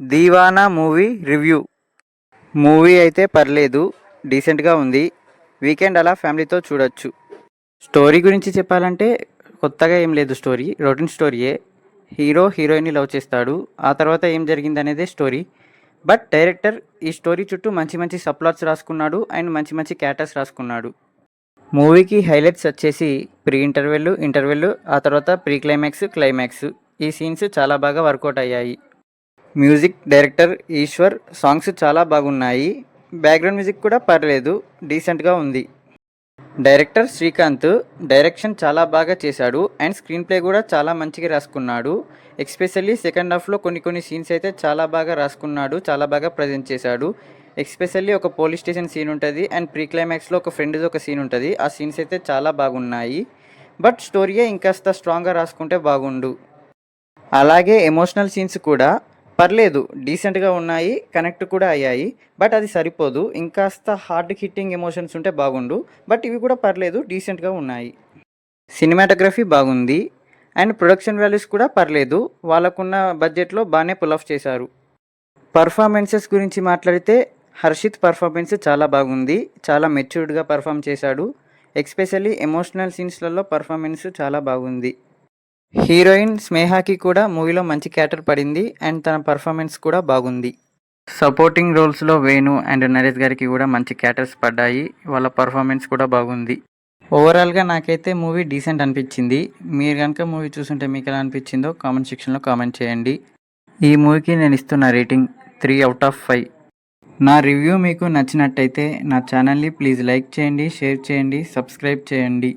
Deewana movie review. Movie అయితే పర్లేదు, డీసెంట్గా ఉంది. వీకెండ్ అలా ఫ్యామిలీతో చూడొచ్చు. స్టోరీ గురించి చెప్పాలంటే కొత్తగా ఏం లేదు. స్టోరీ రొటీన్ స్టోరీయే. హీరో హీరోయిన్ని లవ్ చేస్తాడు. ఆ తర్వాత ఏం జరిగింది అనేదే స్టోరీ. బట్ డైరెక్టర్ ఈ స్టోరీ చుట్టూ మంచి మంచి సబ్‌ప్లాట్స్ రాసుకున్నాడు అండ్ మంచి మంచి క్యారెక్టర్స్ రాసుకున్నాడు. మూవీకి హైలైట్స్ వచ్చేసి ప్రీ ఇంటర్వెల్, ఇంటర్వెల్, ఆ తర్వాత ప్రీ క్లైమాక్స్, క్లైమాక్స్. ఈ సీన్స్ చాలా బాగా వర్కౌట్ అయ్యాయి. Music director Eshwar. సాంగ్స్ చాలా బాగున్నాయి. బ్యాక్గ్రౌండ్ మ్యూజిక్ కూడా పర్లేదు, డీసెంట్గా ఉంది. డైరెక్టర్ శ్రీకాంత్. డైరెక్షన్ చాలా బాగా చేశాడు అండ్ స్క్రీన్ ప్లే కూడా చాలా మంచిగా రాసుకున్నాడు. ఎస్పెషల్లీ సెకండ్ హాఫ్లో కొన్ని సీన్స్ అయితే చాలా బాగా రాసుకున్నాడు, చాలా బాగా ప్రజెంట్ చేశాడు. ఎస్పెషల్లీ ఒక పోలీస్ స్టేషన్ సీన్ ఉంటుంది అండ్ ప్రీ క్లైమాక్స్లో ఒక ఫ్రెండ్ది ఒక సీన్ ఉంటుంది. ఆ సీన్స్ అయితే చాలా బాగున్నాయి. బట్ స్టోరీయే ఇంకాస్త స్ట్రాంగ్గా రాసుకుంటే బాగుండు. అలాగే ఎమోషనల్ సీన్స్ కూడా పర్లేదు, డీసెంట్గా ఉన్నాయి, కనెక్ట్ కూడా అయ్యాయి. బట్ అది సరిపోదు, ఇంకాస్త హార్డ్ హిట్టింగ్ ఎమోషన్స్ ఉంటే బాగుండు. బట్ ఇవి కూడా పర్లేదు, డీసెంట్గా ఉన్నాయి. సినిమాటోగ్రఫీ బాగుంది అండ్ ప్రొడక్షన్ వాల్యూస్ కూడా పర్లేదు. వాళ్ళకున్న బడ్జెట్లో బాగానే పుల్ ఆఫ్ చేశారు. పర్ఫార్మెన్సెస్ గురించి మాట్లాడితే హర్షిత్ పర్ఫార్మెన్స్ చాలా బాగుంది. చాలా మెచ్యూర్డ్గా పర్ఫామ్ చేశాడు. ఎస్పెషల్లీ ఎమోషనల్ సీన్స్లలో పర్ఫార్మెన్స్ చాలా బాగుంది. హీరోయిన్ స్నేహాకి కూడా మూవీలో మంచి క్యారెక్టర్ పడింది అండ్ తన పర్ఫార్మెన్స్ కూడా బాగుంది. సపోర్టింగ్ రోల్స్లో వేణు అండ్ నరేష్ గారికి కూడా మంచి క్యారెక్టర్స్ పడ్డాయి. వాళ్ళ పర్ఫార్మెన్స్ కూడా బాగుంది. ఓవరాల్గా నాకైతే మూవీ డీసెంట్ అనిపించింది. మీరు కనుక మూవీ చూస్తుంటే మీకు ఎలా అనిపించిందో కామెంట్ సెక్షన్లో కామెంట్ చేయండి. ఈ మూవీకి నేను ఇస్తున్న రేటింగ్ 3/5. నా రివ్యూ మీకు నచ్చినట్టయితే నా ఛానల్ని ప్లీజ్ లైక్ చేయండి, షేర్ చేయండి, సబ్స్క్రైబ్ చేయండి.